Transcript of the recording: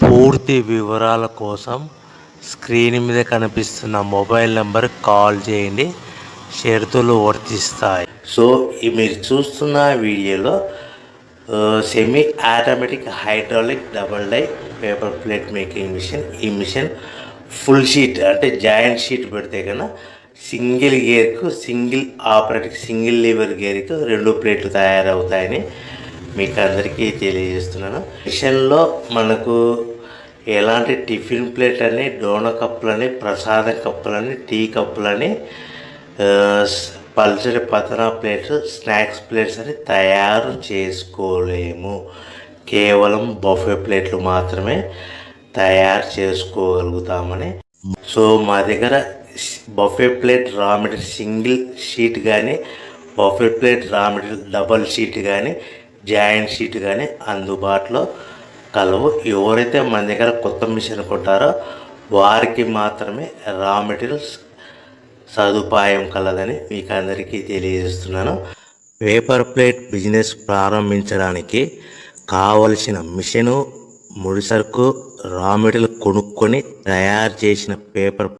పూర్తి వివరాల కోసం స్క్రీన్ మీద కనిపిస్తున్న మొబైల్ నెంబర్ కాల్ చేయండి. షరతులు వర్తిస్తాయి. సో మీరు చూస్తున్న వీడియోలో semi automatic hydraulic double die paper plate making machine. ఈ మిషన్ ఫుల్ షీట్ అంటే జాయింట్ షీట్ పెడితే కన్నా సింగిల్ గేర్కు సింగిల్ ఆపరేటింగ్ సింగిల్ లీవర్ గేర్కు 2 ప్లేట్లు తయారవుతాయని మీకు అందరికీ తెలియజేస్తున్నాను. మిషన్లో మనకు ఎలాంటి టిఫిన్ ప్లేట్ అని, డోన కప్పులని, ప్రసాదం కప్పులని, టీ కప్పులని, పల్చడి పతన ప్లేట్స్, స్నాక్స్ ప్లేట్స్ అని తయారు చేసుకోలేము. కేవలం బఫే ప్లేట్లు మాత్రమే తయారు చేసుకోగలుగుతామని. సో మా దగ్గర buffet plate raw material single sheet కానీ, buffet plate raw material double sheet కానీ, జాయింట్ షీట్ కానీ అందుబాటులో కలవు. ఎవరైతే మన దగ్గర కొత్త మిషన్ కొంటారో వారికి మాత్రమే రా మెటీరియల్స్ సదుపాయం కలదని మీకు అందరికీ తెలియజేస్తున్నాను. పేపర్ ప్లేట్ బిజినెస్ ప్రారంభించడానికి కావలసిన మిషను, ముడిసరుకు, రా మెటీరియల్ కొనుక్కొని తయారు చేసిన పేపర్